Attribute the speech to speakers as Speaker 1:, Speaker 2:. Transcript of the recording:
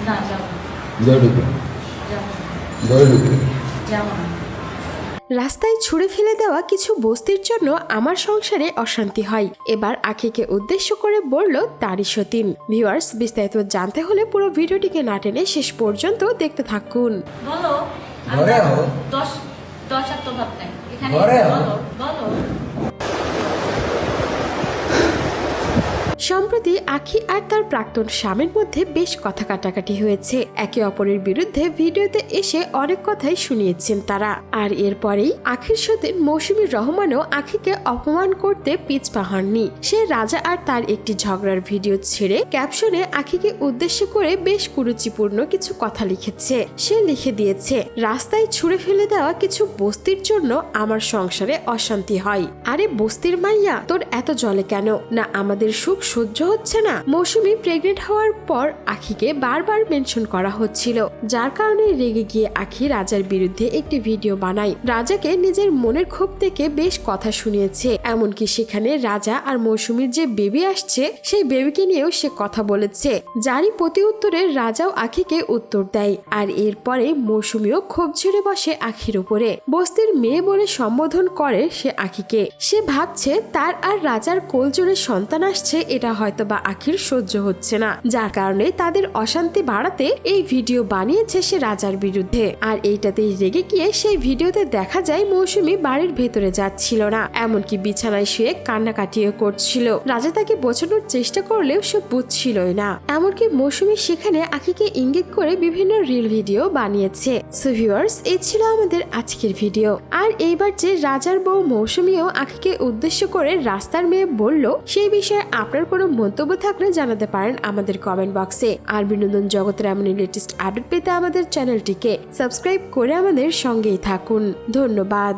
Speaker 1: না যাব
Speaker 2: জয়ডুকু
Speaker 1: যাব
Speaker 2: জয়ডুকু
Speaker 1: যাব না।
Speaker 3: রাস্তায় ছুঁড়ে ফেলে দেওয়া কিছু বস্তির জন্য আমার সংসারে অশান্তি হয়। এবার আখিকে উদ্দেশ্য করে বলল তারই সতীন। ভিউয়ার্স, বিস্তারিত জানতে হলে পুরো ভিডিওটিকে না টেনে শেষ পর্যন্ত দেখতে থাকুন।
Speaker 1: বলো
Speaker 2: ঘরে
Speaker 1: আমরা
Speaker 2: আও।
Speaker 1: 10 আর তো ভাব নাই এখানে
Speaker 2: ঘরে আও।
Speaker 1: বলো বলো।
Speaker 3: সম্প্রতি আখি আর তার প্রাক্তন স্বামীর মধ্যে বেশ কথা কাটাকাটি হয়েছে। একে অপরের বিরুদ্ধে ভিডিওতে এসে অনেক কথাই শুনিয়েছেন তারা। আর এরপরেই আখির সাথে মৌসুমীর রহমানও আখিকে অপমান করতে পিছপা হননি। সে রাজা আর তার একটি ঝগড়ার ভিডিও ছেড়ে ক্যাপশনে আখিকে উদ্দেশ্য করে বেশ কুরুচিপূর্ণ কিছু কথা লিখেছে। সে লিখে দিয়েছে, রাস্তায় ছুঁড়ে ফেলে দেওয়া কিছু বস্তির জন্য আমার সংসারে অশান্তি হয়। আরে বস্তির মাইয়া, তোর এত জলে কেন? না আমাদের সুখ সহ্য হচ্ছে না? মৌসুমী প্রেগনেন্ট হওয়ার পর আখিকে বারবার মেনশন করা হচ্ছিল, যার কারণে রেগে গিয়ে আখি রাজার বিরুদ্ধে একটি ভিডিও বানায়। রাজাকে নিজের মনের ক্ষোভ থেকে বেশ কথা শুনিয়েছে। এমনকি সেখানে রাজা আর মৌসুমীর যে বেবি আসছে সেই বেবিকে নিয়েও সে কথা বলেছে, যারই প্রতি উত্তরে রাজাও আখিকে উত্তর দেয়। আর এরপরে মৌসুমীও ক্ষোভ ঝেড়ে বসে আখির উপরে। বস্তির মেয়ে বলে সম্বোধন করে সে আখিকে। সে ভাবছে তার আর রাজার কোলজোড়ে সন্তান আসছে, এটা হয়তো বা আখির সহ্য হচ্ছে না, যার কারণে তাদের অশান্তি বাড়াতে এই ভিডিও বানিয়েছে সে রাজার বিরুদ্ধে। আর এইটাতেই রেগে গিয়ে সেই ভিডিওতে দেখা যায় মৌসুমী বাড়ির ভেতরে যাচ্ছিল না, এমনকি বিছানায় শুয়ে কান্নাকাটিও করছিল। রাজা তাকে বোঝানোর চেষ্টা করলেও সে বুঝছিলই না। এমনকি মৌসুমী সেখানে আখিকে ইঙ্গিত করে বিভিন্ন রিল ভিডিও বানিয়েছে। সো ভিউয়ার্স, এই ছিল আমাদের আজকের ভিডিও। আর এইবার যে রাজার বউ মৌসুমীও আখিকে উদ্দেশ্য করে রাস্তার মেয়ে বলল, সেই বিষয়ে আপনার কোনো মন্তব্য থাকলে জানাতে পারেন আমাদের কমেন্ট বক্সে। আর বিনোদন জগতের এমন লেটেস্ট আপডেট পেতে আমাদের চ্যানেলটিকে সাবস্ক্রাইব করে আমাদের সঙ্গেই থাকুন। ধন্যবাদ।